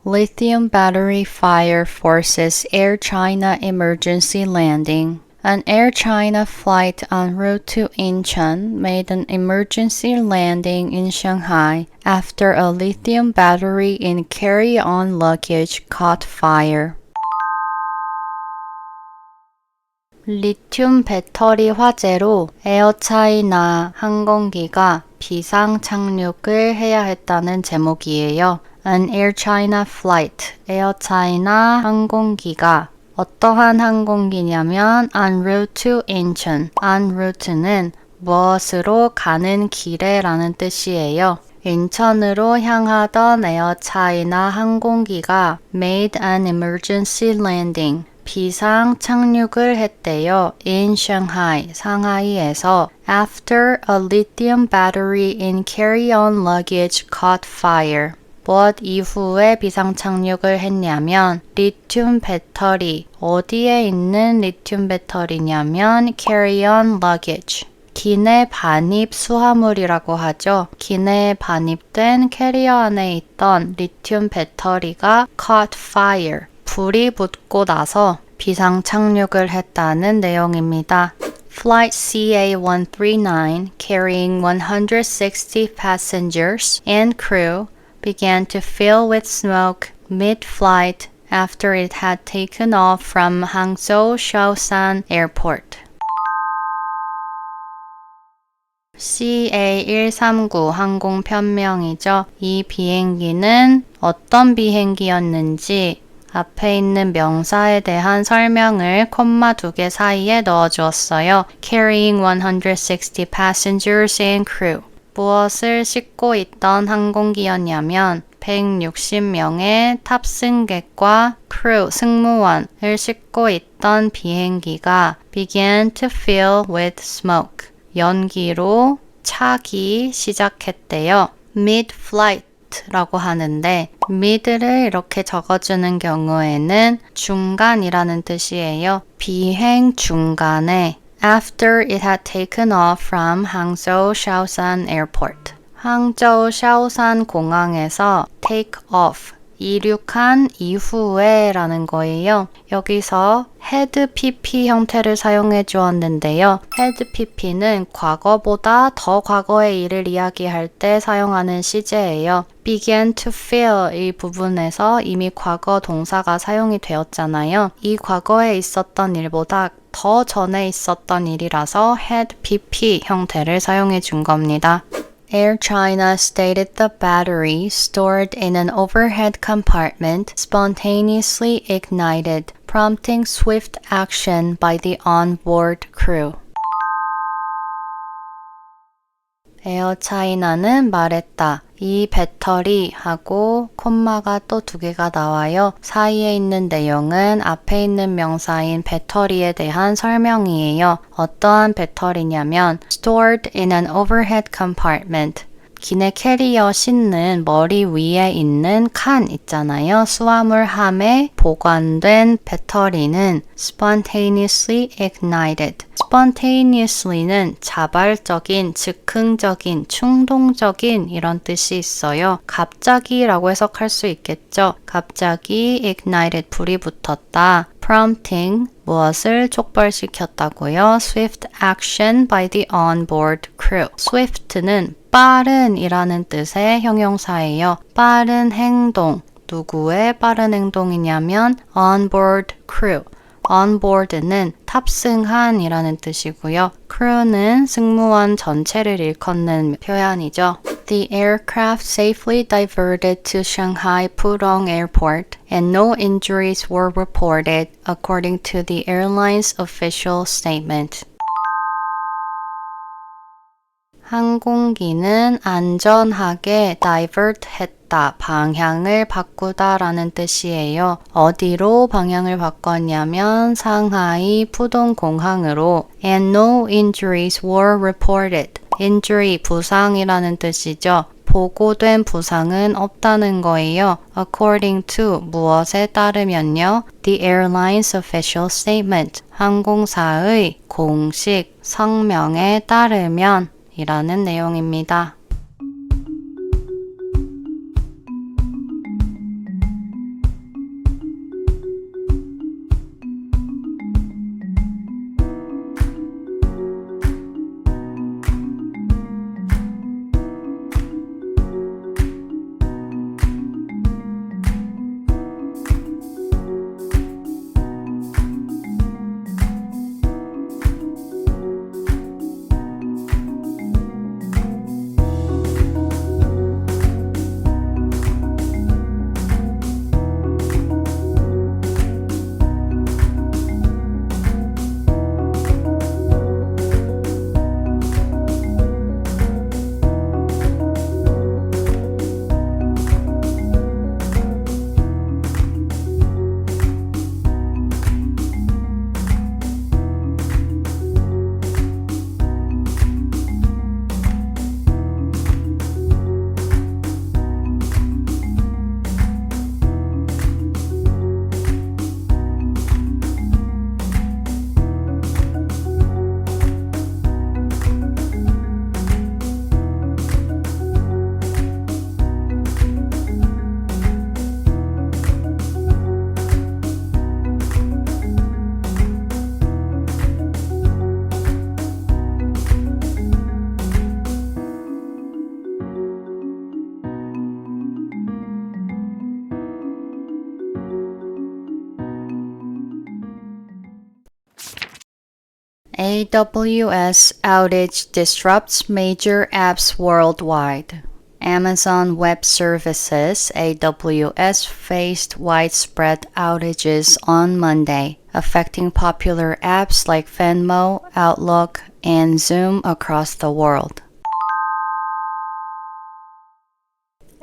Lithium battery fire forces Air China emergency landing. An Air China flight en route to Incheon made an emergency landing in Shanghai after a lithium battery in carry-on luggage caught fire. 리튬 배터리 화재로 에어차이나 항공기가 비상 착륙을 해야 했다는 제목이에요. An Air China flight, 에어 차이나 항공기가 어떠한 항공기냐면 en route to Incheon. en route는 무엇으로 가는 길에 라는 뜻이에요. 인천으로 향하던 에어 차이나 항공기가 made an emergency landing. 비상 착륙을 했대요. in Shanghai, 상하이에서 after a lithium battery in carry-on luggage caught fire. 무엇 이후에 비상 착륙을 했냐면 리튬 배터리, 어디에 있는 리튬 배터리냐면 carry-on luggage. 기내 반입 수화물이라고 하죠. 기내에 반입된 캐리어 안에 있던 리튬 배터리가 caught fire. 불이 붙고 나서 비상 착륙을 했다는 내용입니다. Flight CA-139 carrying 160 passengers and crew began to fill with smoke mid-flight after it had taken off from Hangzhou Shaosan Airport. CA-139 항공 편명이죠. 이 비행기는 어떤 비행기였는지 앞에 있는 명사에 대한 설명을 콤마 2개 사이에 넣어주었어요. Carrying 160 passengers and crew. 무엇을 싣고 있던 항공기였냐면 160명의 탑승객과 crew, 승무원을 싣고 있던 비행기가 began to fill with smoke. 연기로 차기 시작했대요. mid-flight 라고 하는데 mid를 이렇게 적어주는 경우에는 중간이라는 뜻이에요. 비행 중간에 after it had taken off from Hangzhou Shaosan Airport. 항저우 샤오산 공항에서 take off, 이륙한 이후에 라는 거예요. 여기서 had PP 형태를 사용해 주었는데요. had PP는 과거보다 더 과거의 일을 이야기할 때 사용하는 시제예요. began to fill 이 부분에서 이미 과거 동사가 사용이 되었잖아요. 이 과거에 있었던 일보다 더 전에 있었던 일이라서 had PP 형태를 사용해 준 겁니다. Air China stated the battery stored in an overhead compartment spontaneously ignited, prompting swift action by the on-board crew. 에어차이나는 말했다. 이 배터리 하고 콤마가 또 2개가 나와요. 사이에 있는 내용은 앞에 있는 명사인 배터리에 대한 설명이에요. 어떠한 배터리냐면 stored in an overhead compartment. 기내 캐리어 싣는 머리 위에 있는 칸 있잖아요. 수화물 함에 보관된 배터리는 spontaneously ignited. spontaneously는 자발적인, 즉흥적인, 충동적인 이런 뜻이 있어요. 갑자기라고 해석할 수 있겠죠. 갑자기 ignited, 불이 붙었다. prompting, 무엇을 촉발시켰다고요? swift action by the onboard crew. swift는 빠른 이라는 뜻의 형용사예요. 빠른 행동. 누구의 빠른 행동이냐면 onboard crew. onboard는 탑승한 이라는 뜻이고요. crew는 승무원 전체를 일컫는 표현이죠. The aircraft safely diverted to Shanghai Pudong Airport and no injuries were reported according to the airline's official statement. 항공기는 안전하게 divert 했다, 방향을 바꾸다 라는 뜻이에요. 어디로 방향을 바꿨냐면 상하이 푸동공항으로 and no injuries were reported. injury, 부상이라는 뜻이죠. 보고된 부상은 없다는 거예요. According to, 무엇에 따르면요. The airline's official statement, 항공사의 공식 성명에 따르면 이라는 내용입니다. AWS outage disrupts major apps worldwide. Amazon Web Services (AWS) faced widespread outages on Monday, affecting popular apps like Venmo, Outlook, and Zoom across the world.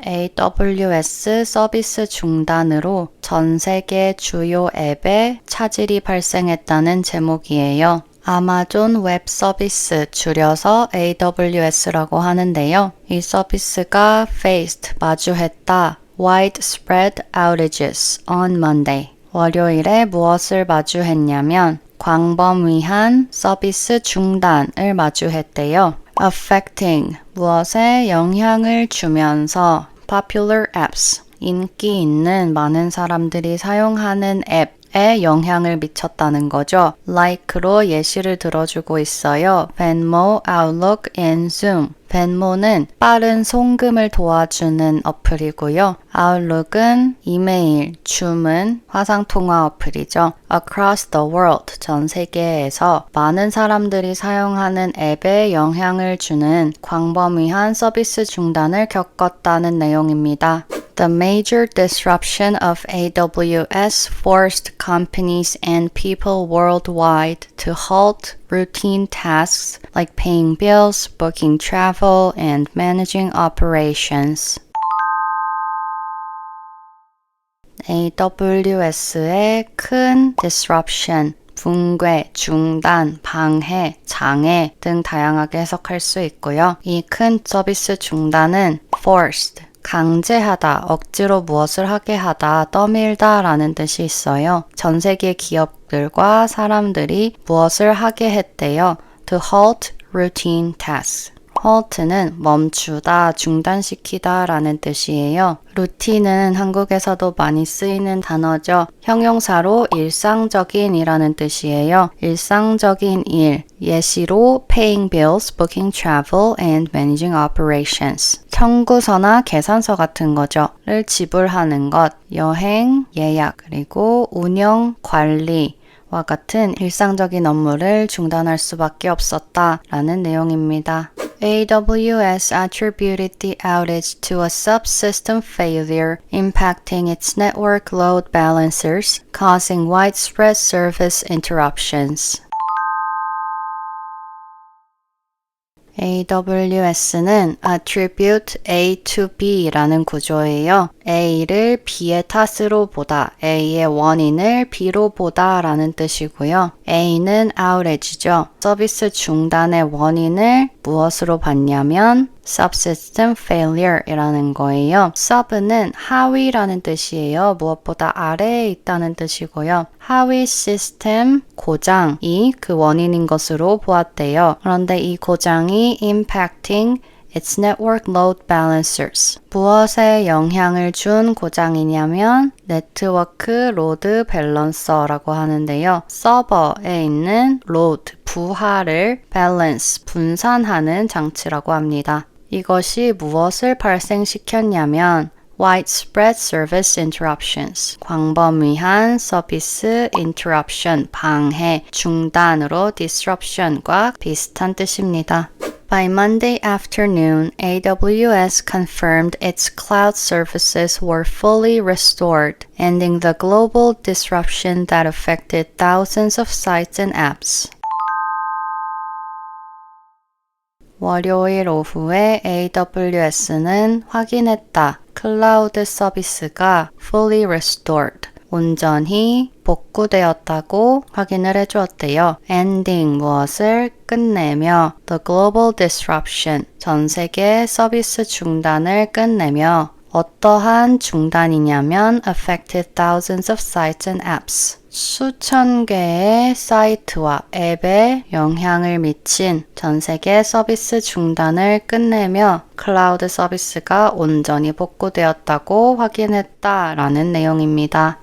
AWS 서비스 중단으로 전 세계 주요 앱에 차질이 발생했다는 제목이에요. 아마존 웹 서비스 줄여서 AWS라고 하는데요. 이 서비스가 faced 마주했다 widespread outages on Monday. 월요일에 무엇을 마주했냐면 광범위한 서비스 중단을 마주했대요. affecting 무엇에 영향을 주면서 popular apps 인기 있는 많은 사람들이 사용하는 앱에 영향을 미쳤다는 거죠. like로 예시를 들어주고 있어요. Venmo, Outlook, and Zoom. Venmo는 빠른 송금을 도와주는 어플이고요. Outlook은 이메일, 주문, 화상통화 어플이죠. Across the world, 전 세계에서 많은 사람들이 사용하는 앱에 영향을 주는 광범위한 서비스 중단을 겪었다는 내용입니다. The major disruption of AWS forced companies and people worldwide to halt routine tasks like paying bills, booking travel, and managing operations. AWS의 큰 disruption, 붕괴, 중단, 방해, 장애 등 다양하게 해석할 수 있고요. 이 큰 서비스 중단은 forced, 강제하다, 억지로 무엇을 하게 하다, 떠밀다 라는 뜻이 있어요. 전 세계 기업들과 사람들이 무엇을 하게 했대요. To halt routine tasks. halt는 멈추다, 중단시키다 라는 뜻이에요. 루틴은 한국에서도 많이 쓰이는 단어죠. 형용사로 일상적인 이라는 뜻이에요. 일상적인 일, 예시로 paying bills, booking travel, and managing operations. 청구서나 계산서 같은 거죠.를 지불하는 것, 여행, 예약, 그리고 운영, 관리, 와 같은 일상적인 업무를 중단할 수밖에 없었다라는 내용입니다. AWS attributed the outage to a subsystem failure impacting its network load balancers, causing widespread service interruptions. AWS는 attribute A to B라는 구조예요. A를 B의 탓으로 보다, A의 원인을 B로 보다 라는 뜻이고요. A는 outage죠. 서비스 중단의 원인을 무엇으로 봤냐면 subsystem failure 이라는 거예요. sub는 하위라는 뜻이에요. 무엇보다 아래에 있다는 뜻이고요. 하위 시스템 고장이 그 원인인 것으로 보았대요. 그런데 이 고장이 impacting its network load balancers. 무엇에 영향을 준 고장이냐면 네트워크 로드 밸런서라고 하는데요. 서버에 있는 load, 부하를 balance, 분산하는 장치라고 합니다. 이것이 무엇을 발생시켰냐면 widespread service interruptions, 광범위한 서비스 interruption, 방해, 중단으로 disruption과 비슷한 뜻입니다. By Monday afternoon, AWS confirmed its cloud services were fully restored, ending the global disruption that affected thousands of sites and apps. 월요일 오후에 AWS는 확인했다. 클라우드 서비스가 fully restored, 온전히 복구되었다고 확인을 해주었대요. ending 무엇을 끝내며 the global disruption, 전 세계 서비스 중단을 끝내며 어떠한 중단이냐면 affected thousands of sites and apps. 수천 개의 사이트와 앱에 영향을 미친 전 세계 서비스 중단을 끝내며 클라우드 서비스가 온전히 복구되었다고 확인했다라는 내용입니다.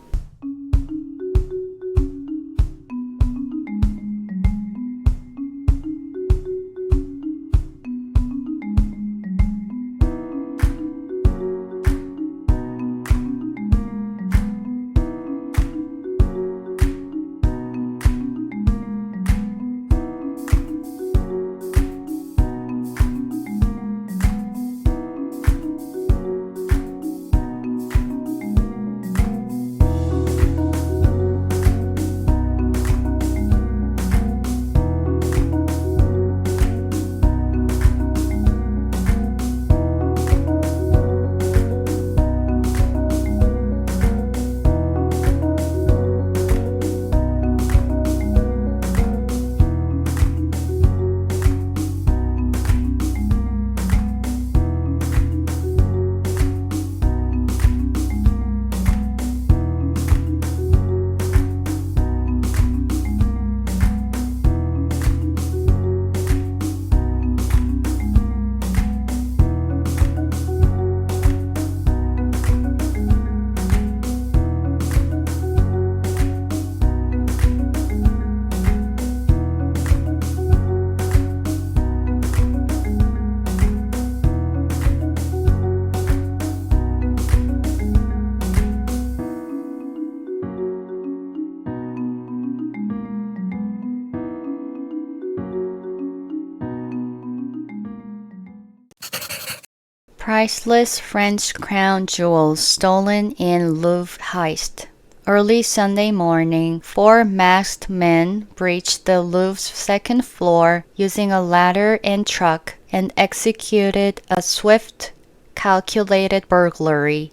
Priceless French crown jewels stolen in Louvre heist. Early Sunday morning, 4 masked men breached the Louvre's second floor using a ladder and truck and executed a swift, calculated burglary.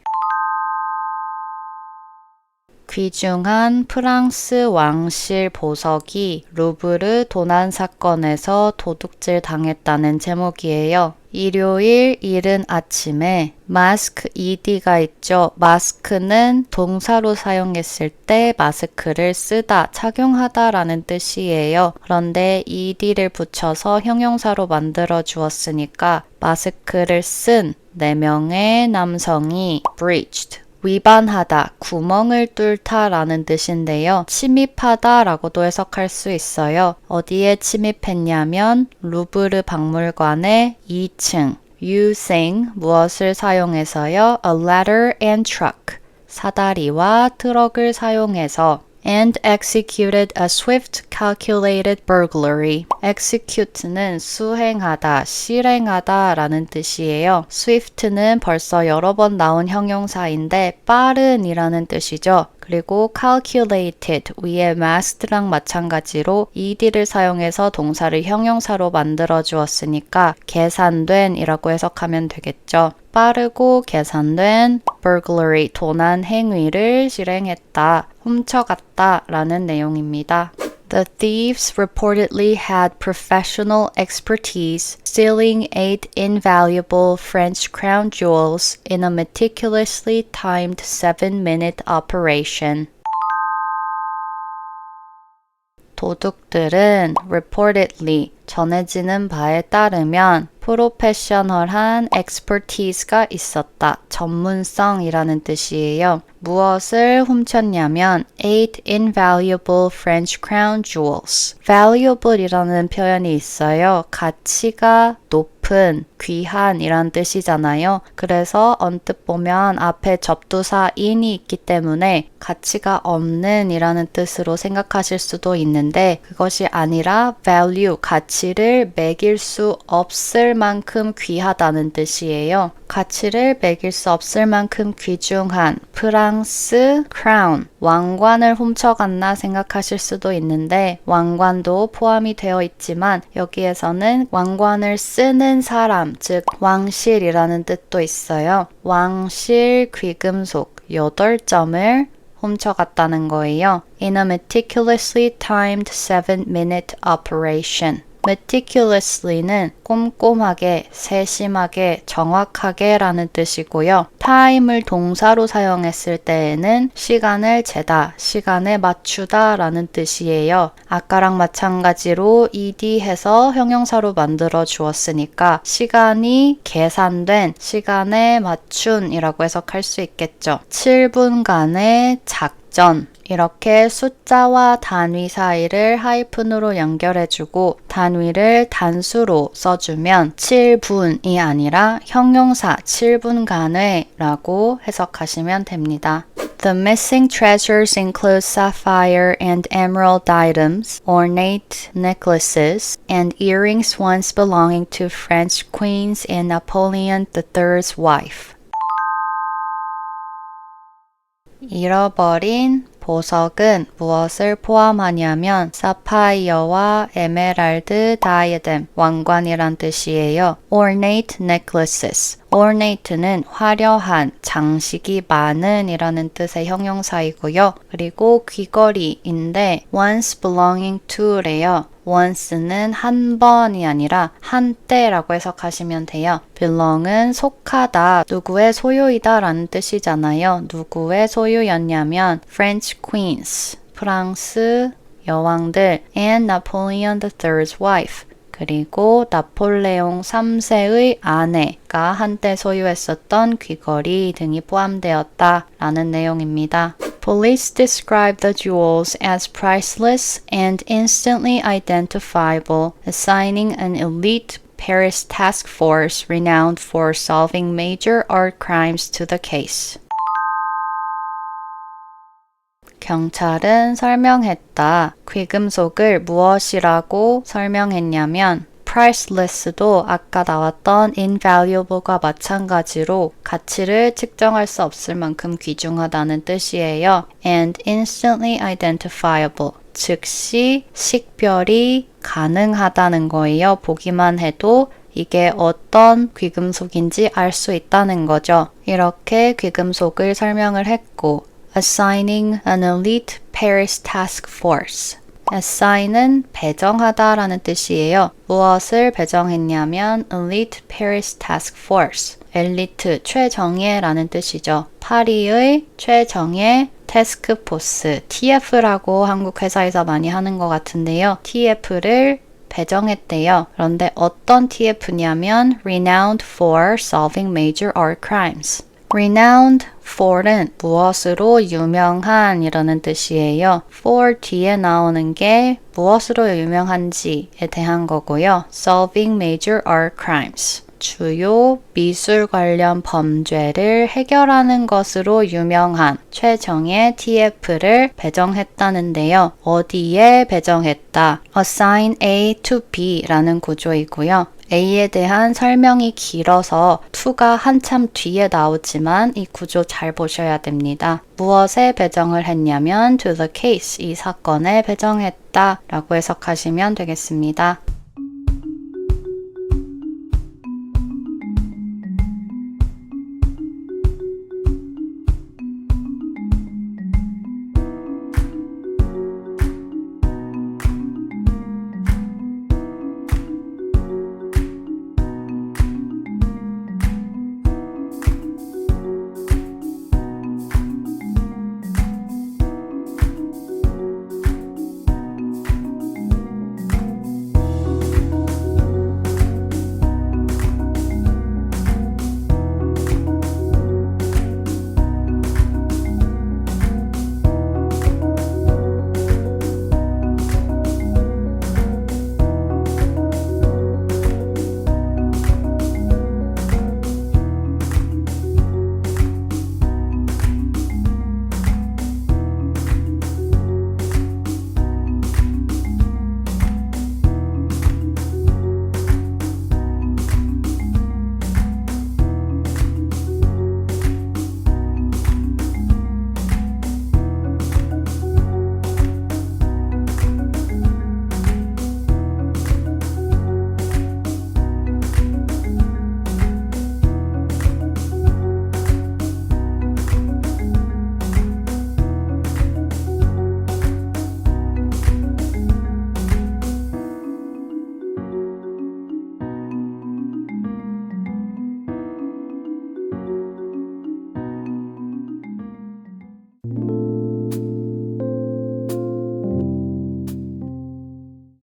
귀중한 프랑스 왕실 보석이 루브르 도난 사건에서 도둑질 당했다는 제목이에요. 일요일 이른 아침에 마스크 ED가 있죠. 마스크는 동사로 사용했을 때 마스크를 쓰다, 착용하다 라는 뜻이에요. 그런데 ED를 붙여서 형용사로 만들어 주었으니까 마스크를 쓴 4명의 남성이 breached, 위반하다, 구멍을 뚫다 라는 뜻인데요. 침입하다 라고도 해석할 수 있어요. 어디에 침입했냐면 루브르 박물관의 2층. using 무엇을 사용해서요? A ladder and truck. 사다리와 트럭을 사용해서 and executed a swift calculated burglary. execute는 수행하다, 실행하다 라는 뜻이에요. swift는 벌써 여러 번 나온 형용사인데 빠른 이라는 뜻이죠. 그리고 calculated 위에 masked랑 마찬가지로 ed를 사용해서 동사를 형용사로 만들어 주었으니까 계산된 이라고 해석하면 되겠죠. 빠르고 계산된 burglary, 도난 행위를 실행했다, 훔쳐갔다 라는 내용입니다. The thieves reportedly had professional expertise stealing 8 invaluable French crown jewels in a meticulously timed 7-minute operation. 도둑들은 reportedly 전해지는 바에 따르면 프로페셔널한 expertise가 있었다. 전문성이라는 뜻이에요. 무엇을 훔쳤냐면 8 invaluable French crown jewels. valuable이라는 표현이 있어요. 가치가 높은, 귀한 이란 뜻이잖아요. 그래서 언뜻 보면 앞에 접두사 in이 있기 때문에 가치가 없는 이라는 뜻으로 생각하실 수도 있는데 그것이 아니라 value, 가치를 매길 수 없을 만큼 귀하다는 뜻이에요. 가치를 매길 수 없을 만큼 귀중한 프랑스 crown, 왕관을 훔쳐갔나 생각하실 수도 있는데 왕관도 포함이 되어 있지만 여기에서는 왕관을 쓰는 사람, 즉 왕실이라는 뜻도 있어요. 왕실 귀금속 8점을 훔쳐갔다는 거예요. In a meticulously timed 7-minute operation. meticulously는 꼼꼼하게, 세심하게, 정확하게 라는 뜻이고요. time을 동사로 사용했을 때에는 시간을 재다, 시간에 맞추다 라는 뜻이에요. 아까랑 마찬가지로 ed 해서 형용사로 만들어 주었으니까 시간이 계산된, 시간에 맞춘 이라고 해석할 수 있겠죠. 7분간의 작전. 이렇게 숫자와 단위 사이를 하이픈으로 연결해주고 단위를 단수로 써주면 7분이 아니라 형용사 7분간의 라고 해석하시면 됩니다. The missing treasures include sapphire and emerald items, ornate necklaces, and earrings once belonging to French queens and Napoleon III's wife. 잃어버린 보석은 무엇을 포함하냐면 사파이어와 에메랄드 다이아뎀, 왕관이란 뜻이에요. Ornate necklaces. ornate는 화려한, 장식이 많은 이라는 뜻의 형용사이고요. 그리고 귀걸이인데 once belonging to래요. once는 한 번이 아니라 한때라고 해석하시면 돼요. belong은 속하다, 누구의 소유이다 라는 뜻이잖아요. 누구의 소유였냐면 French queens, 프랑스 여왕들 and Napoleon III's wife. 그리고 나폴레옹 3세의 아내가 한때 소유했었던 귀걸이 등이 포함되었다 라는 내용입니다. Police described the jewels as priceless and instantly identifiable, assigning an elite Paris task force renowned for solving major art crimes to the case. 경찰은 설명했다. 귀금속을 무엇이라고 설명했냐면 priceless도 아까 나왔던 invaluable과 마찬가지로 가치를 측정할 수 없을 만큼 귀중하다는 뜻이에요. and instantly identifiable. 즉시 식별이 가능하다는 거예요. 보기만 해도 이게 어떤 귀금속인지 알 수 있다는 거죠. 이렇게 귀금속을 설명을 했고 assigning an elite Paris task force. assign은 배정하다 라는 뜻이에요. 무엇을 배정했냐면 elite Paris task force. 엘리트, 최정예 라는 뜻이죠. 파리의 최정예 태스크포스, TF라고 한국 회사에서 많이 하는 것 같은데요. TF를 배정했대요. 그런데 어떤 TF냐면 renowned for solving major art crimes. renowned for는 무엇으로 유명한 이라는 뜻이에요. for 뒤에 나오는 게 무엇으로 유명한지에 대한 거고요. solving major art crimes. 주요 미술 관련 범죄를 해결하는 것으로 유명한 최정예 TF를 배정했다는데요. 어디에 배정했다? assign A to B라는 구조이고요. A에 대한 설명이 길어서 to가 한참 뒤에 나오지만 이 구조 잘 보셔야 됩니다. 무엇에 배정을 했냐면 to the case, 이 사건에 배정했다 라고 해석하시면 되겠습니다.